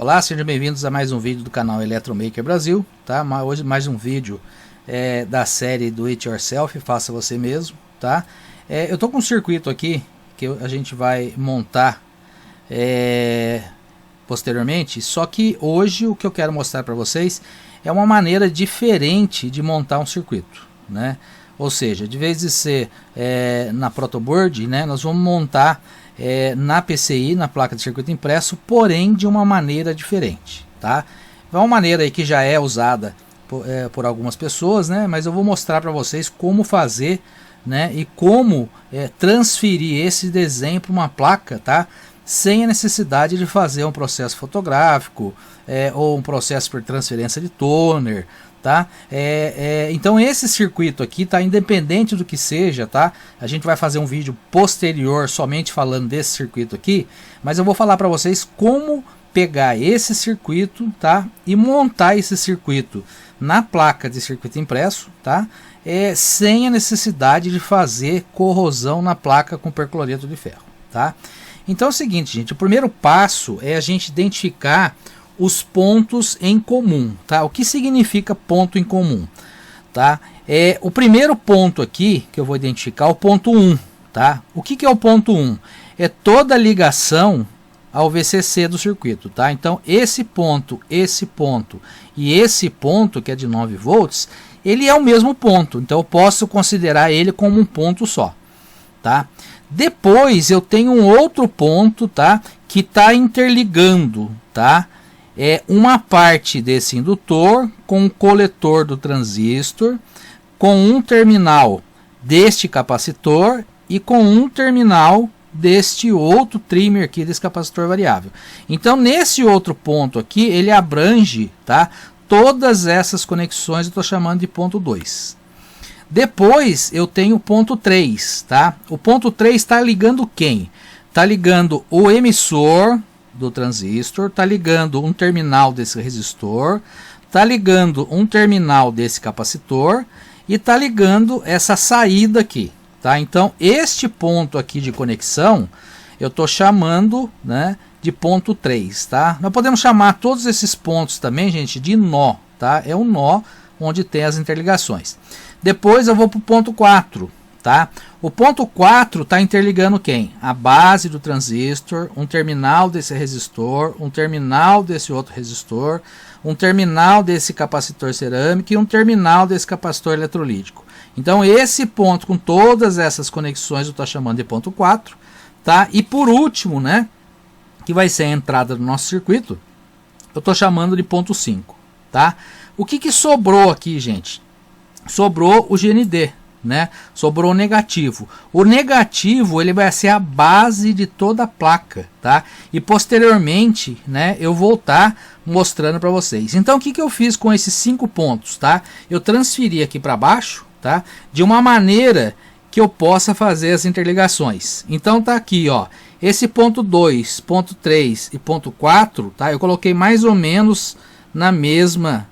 Olá, sejam bem-vindos a mais um vídeo do canal Eletromaker Brasil, tá? Hoje mais um vídeo da série Do It Yourself, faça você mesmo, tá? Eu tô com um circuito aqui que a gente vai montar posteriormente, só que hoje o que eu quero mostrar para vocês é uma maneira diferente de montar um circuito, né? Ou seja, de vez de ser na protoboard, né, nós vamos montar na PCI, na placa de circuito impresso, porém de uma maneira diferente, tá? É uma maneira aí que já é usada por algumas pessoas, né? Mas eu vou mostrar para vocês como fazer, né? E como transferir esse desenho para uma placa, tá? Sem a necessidade de fazer um processo fotográfico ou um processo por transferência de toner, tá? Então esse circuito aqui tá independente do que seja, tá? A gente vai fazer um vídeo posterior somente falando desse circuito aqui, mas eu vou falar para vocês como pegar esse circuito, tá? E montar esse circuito na placa de circuito impresso, tá? Sem a necessidade de fazer corrosão na placa com percloreto de ferro, tá? Então é o seguinte, gente, o primeiro passo é a gente identificar os pontos em comum, tá? O que significa ponto em comum, tá? O primeiro ponto aqui que eu vou identificar é o ponto 1, tá? O que é o ponto 1? É toda a ligação ao VCC do circuito, tá? Então esse ponto e esse ponto que é de 9 volts, ele é o mesmo ponto, então eu posso considerar ele como um ponto só, tá? Depois eu tenho um outro ponto, tá? Que está interligando, tá? Uma parte desse indutor com o coletor do transistor, com um terminal deste capacitor e com um terminal deste outro trimmer aqui desse capacitor variável. Então nesse outro ponto aqui ele abrange, tá? Todas essas conexões eu estou chamando de ponto 2. Depois eu tenho o ponto 3, tá? O ponto 3 está ligando quem? Está ligando o emissor do transistor, está ligando um terminal desse resistor, está ligando um terminal desse capacitor e está ligando essa saída aqui, tá? Então este ponto aqui de conexão eu estou chamando, né, de ponto 3, tá? Nós podemos chamar todos esses pontos também, gente, de nó, tá? É um nó onde tem as interligações. Depois eu vou para o ponto 4, tá? O ponto 4 está interligando quem? A base do transistor, um terminal desse resistor, um terminal desse outro resistor, um terminal desse capacitor cerâmico e um terminal desse capacitor eletrolítico. Então esse ponto com todas essas conexões eu estou chamando de ponto 4, tá? E por último, né, que vai ser a entrada do nosso circuito, eu estou chamando de ponto 5, tá? O que sobrou aqui, gente? Sobrou o GND, né? Sobrou o negativo. O negativo ele vai ser a base de toda a placa, tá? E posteriormente, né, eu vou estar mostrando para vocês. Então o que eu fiz com esses 5 pontos, tá? Eu transferi aqui para baixo, tá? De uma maneira que eu possa fazer as interligações. Então tá aqui, ó. Esse ponto 2, ponto 3 e ponto 4, tá? Eu coloquei mais ou menos na mesma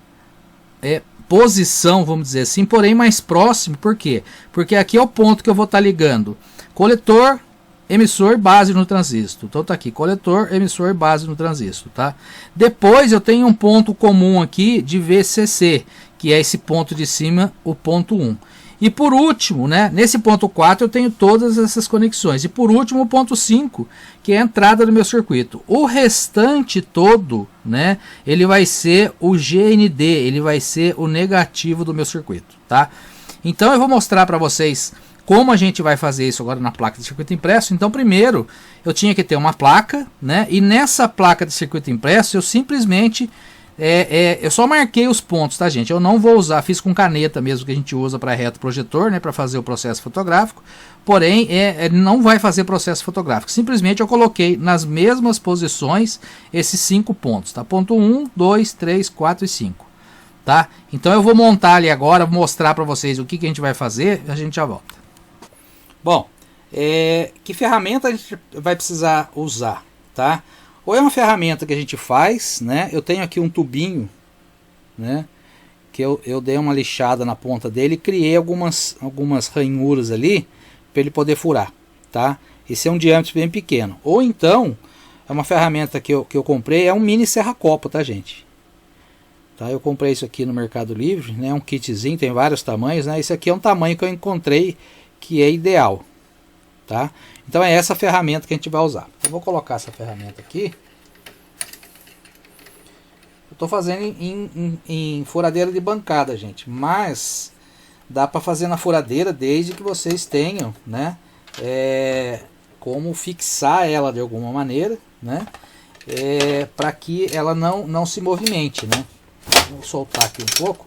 posição, vamos dizer assim, porém mais próximo. Por quê? Porque aqui é o ponto que eu vou estar ligando coletor, emissor, base no transistor. Então tá aqui, coletor, emissor, base no transistor, tá? Depois eu tenho um ponto comum aqui de VCC, que é esse ponto de cima, o ponto 1. E por último, né, nesse ponto 4 eu tenho todas essas conexões. E por último o ponto 5, que é a entrada do meu circuito. O restante todo, né, ele vai ser o GND, ele vai ser o negativo do meu circuito, tá? Então eu vou mostrar para vocês como a gente vai fazer isso agora na placa de circuito impresso. Então primeiro eu tinha que ter uma placa, né, e nessa placa de circuito impresso eu simplesmente eu só marquei os pontos, tá, gente? Eu não vou usar, fiz com caneta mesmo, que a gente usa para reto projetor, né, para fazer o processo fotográfico. Porém, não vai fazer processo fotográfico. Simplesmente eu coloquei nas mesmas posições esses 5 pontos, tá? Ponto 1, 2, 3, 4 e 5, tá? Então eu vou montar ali agora, vou mostrar para vocês o que a gente vai fazer, a gente já volta. Bom, que ferramenta a gente vai precisar usar, tá? Ou é uma ferramenta que a gente faz, né? Eu tenho aqui um tubinho, né? Que eu dei uma lixada na ponta dele e criei algumas ranhuras ali para ele poder furar, tá? Esse é um diâmetro bem pequeno. Ou então é uma ferramenta que eu comprei, é um mini serra-copo, tá, gente? Tá, eu comprei isso aqui no Mercado Livre, né? Um kitzinho, tem vários tamanhos, né? Esse aqui é um tamanho que eu encontrei que é ideal, tá? Então é essa ferramenta que a gente vai usar. Eu vou colocar essa ferramenta aqui. Eu tô fazendo em furadeira de bancada, gente, mas dá para fazer na furadeira desde que vocês tenham, né? Como fixar ela de alguma maneira, né? Para que ela não se movimente, né? Vou soltar aqui um pouco,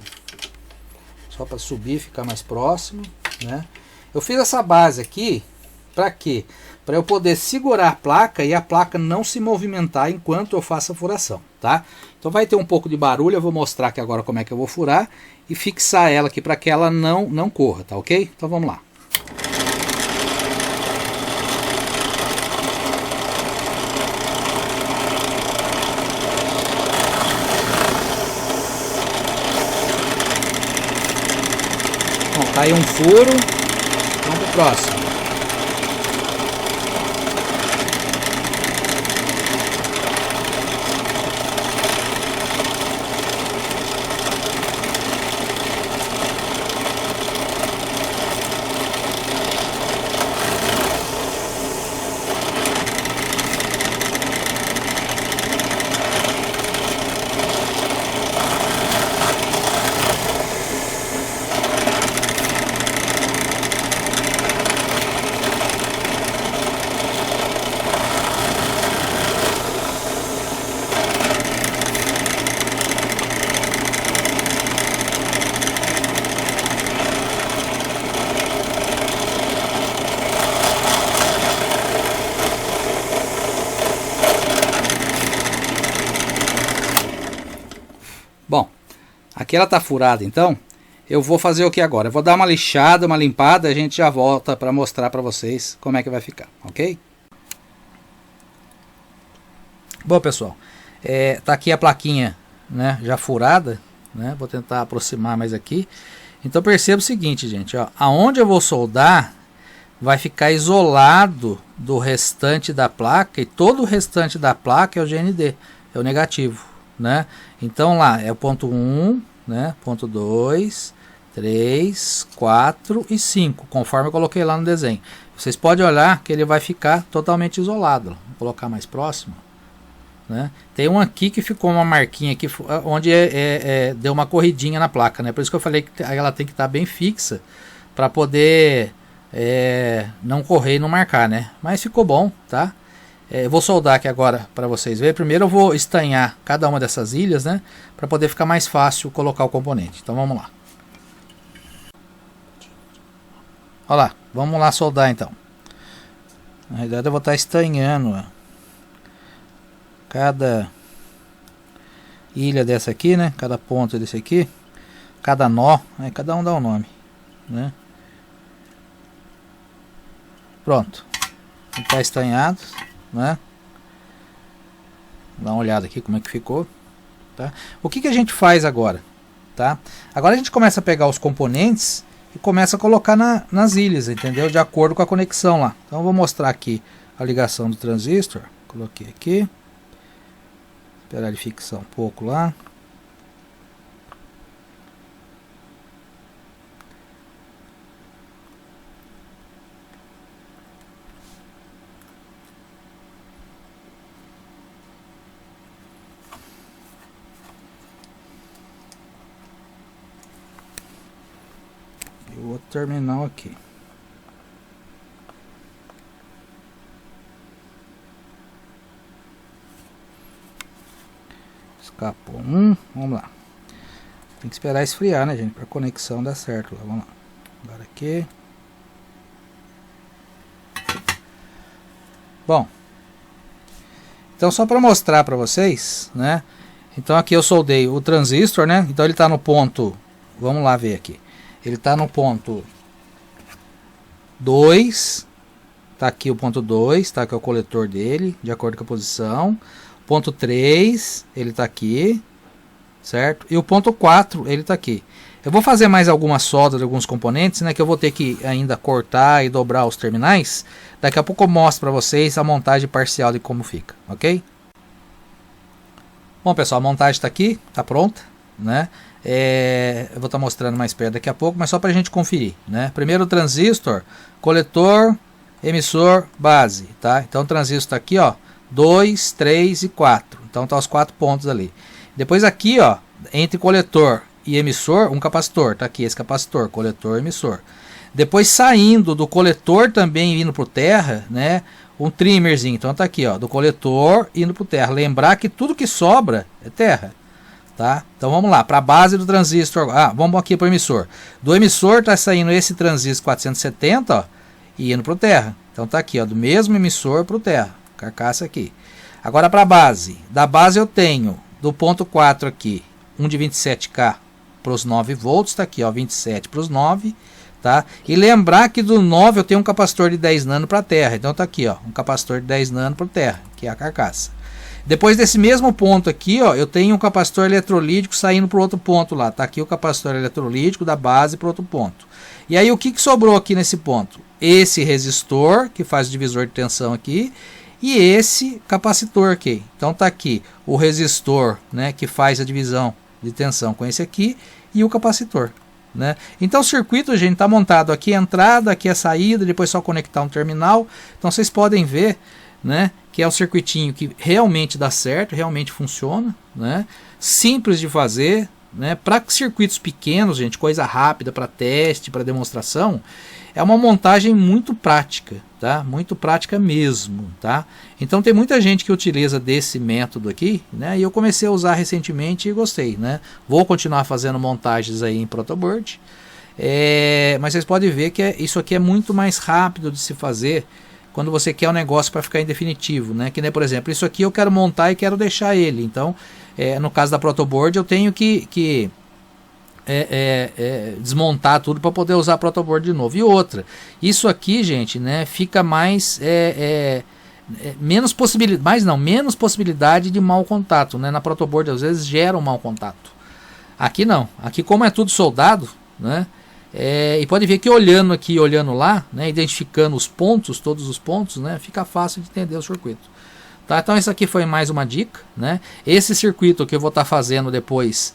só para subir e ficar mais próximo, né? Eu fiz essa base aqui, para quê? Para eu poder segurar a placa e a placa não se movimentar enquanto eu faço a furação, tá? Então vai ter um pouco de barulho, eu vou mostrar aqui agora como é que eu vou furar e fixar ela aqui para que ela não corra, tá ok? Então vamos lá. Bom, tá aí um furo, vamos pro próximo. Bom, aqui ela tá furada, então eu vou fazer o que agora? Eu vou dar uma lixada, uma limpada, a gente já volta para mostrar para vocês como é que vai ficar, ok? Bom, pessoal, tá aqui a plaquinha, né, já furada, né? Vou tentar aproximar mais aqui. Então perceba o seguinte, gente, ó, aonde eu vou soldar vai ficar isolado do restante da placa, e todo o restante da placa é o GND, é o negativo, né? Então lá é o ponto 1, né? Ponto 2, 3, 4 e 5, conforme eu coloquei lá no desenho. Vocês podem olhar que ele vai ficar totalmente isolado. Vou colocar mais próximo, né? Tem um aqui que ficou uma marquinha aqui, onde deu uma corridinha na placa, né? Por isso que eu falei que ela tem que estar bem fixa para poder não correr e não marcar, né? Mas ficou bom, tá? Eu vou soldar aqui agora para vocês verem. Primeiro eu vou estanhar cada uma dessas ilhas, né? Para poder ficar mais fácil colocar o componente. Então vamos lá. Olha lá, vamos lá soldar então. Na realidade eu vou estar estanhando, ó, cada ilha dessa aqui, né? Cada ponta desse aqui, cada nó, aí cada um dá um nome, né? Pronto, está estanhado, né? Dá uma olhada aqui como é que ficou, tá? O que a gente faz agora, tá? Agora a gente começa a pegar os componentes e começa a colocar nas ilhas, entendeu? De acordo com a conexão lá. Então eu vou mostrar aqui a ligação do transistor. Coloquei aqui. Esperar ele fixar um pouco lá. E o outro terminal aqui. Escapou um, vamos lá. Tem que esperar esfriar, né, gente, para a conexão dar certo lá. Vamos lá. Agora aqui. Bom. Então só para mostrar para vocês, né? Então aqui eu soldei o transistor, né? Então ele está no ponto, vamos lá ver aqui. Ele está no ponto 2. Tá aqui o ponto 2, tá? Que é o coletor dele, de acordo com a posição. Ponto 3, ele está aqui, certo? E o ponto 4, ele está aqui. Eu vou fazer mais alguma solda de alguns componentes, né, que eu vou ter que ainda cortar e dobrar os terminais. Daqui a pouco eu mostro para vocês a montagem parcial de como fica, ok? Bom, pessoal, a montagem está aqui, está pronta, né? Eu vou estar mostrando mais perto daqui a pouco, mas só para a gente conferir, né? Primeiro o transistor, coletor, emissor, base, tá? Então o transistor está aqui, ó, 2, 3 e 4. Então tá os 4 pontos ali. Depois aqui, ó, entre coletor e emissor, um capacitor, tá aqui esse capacitor, coletor, emissor. Depois saindo do coletor também indo pro terra, né, um trimmerzinho. Então tá aqui, ó, do coletor indo pro terra. Lembrar que tudo que sobra é terra, tá? Então vamos lá, para a base do transistor. Vamos aqui pro emissor. Do emissor tá saindo esse transistor 470, ó, e indo pro terra. Então tá aqui, ó, do mesmo emissor pro terra, carcaça aqui. Agora para a base. Da base eu tenho do ponto 4 aqui, um de 27K para os 9 volts, está aqui, ó, 27 para os 9, tá? E lembrar que do 9 eu tenho um capacitor de 10 nano para a terra, então tá aqui, ó, um capacitor de 10 nano para a terra, que é a carcaça. Depois desse mesmo ponto aqui, ó, eu tenho um capacitor eletrolítico saindo para o outro ponto lá, tá aqui o capacitor eletrolítico da base para o outro ponto. E aí o que sobrou aqui nesse ponto? Esse resistor, que faz o divisor de tensão aqui, e esse capacitor aqui. Então tá aqui o resistor, né, que faz a divisão de tensão com esse aqui, e o capacitor, né? Então o circuito, gente, está montado aqui a entrada, aqui a saída, depois só conectar um terminal. Então vocês podem ver, né, que é um circuitinho que realmente dá certo, realmente funciona, né? Simples de fazer, né? Para circuitos pequenos, gente, coisa rápida, para teste, para demonstração, é uma montagem muito prática, tá? Muito prática mesmo, tá? Então tem muita gente que utiliza desse método aqui, né? E eu comecei a usar recentemente e gostei, né? Vou continuar fazendo montagens aí em protoboard, mas vocês podem ver que isso aqui é muito mais rápido de se fazer quando você quer um negócio para ficar em definitivo, né? Que nem, por exemplo, isso aqui eu quero montar e quero deixar ele. Então, no caso da protoboard, eu tenho que desmontar tudo para poder usar a protoboard de novo. E outra, isso aqui, gente, né, fica mais menos possibilidade de mau contato, né? Na protoboard às vezes gera um mau contato. Aqui não, aqui como é tudo soldado, né? E pode ver que olhando aqui, olhando lá, né, identificando os pontos, todos os pontos, né, fica fácil de entender o circuito. Tá? Então isso aqui foi mais uma dica, né? Esse circuito que eu vou estar fazendo depois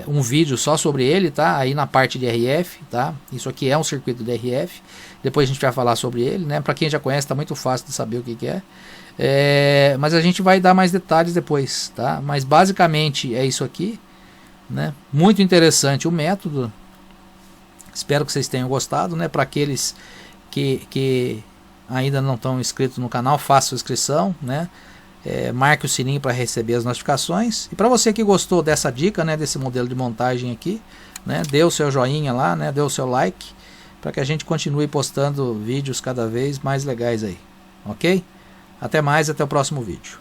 um vídeo só sobre ele, tá? Aí na parte de RF, tá? Isso aqui é um circuito de RF. Depois a gente vai falar sobre ele, né? Para quem já conhece, tá muito fácil de saber o que é. Mas a gente vai dar mais detalhes depois, tá? Mas basicamente é isso aqui, né? Muito interessante o método. Espero que vocês tenham gostado, né? Para aqueles que ainda não estão inscritos no canal, faça sua inscrição, né? Marque o sininho para receber as notificações. E para você que gostou dessa dica, né, desse modelo de montagem aqui, né, dê o seu joinha lá, né, dê o seu like, para que a gente continue postando vídeos cada vez mais legais aí, ok? Até mais, até o próximo vídeo.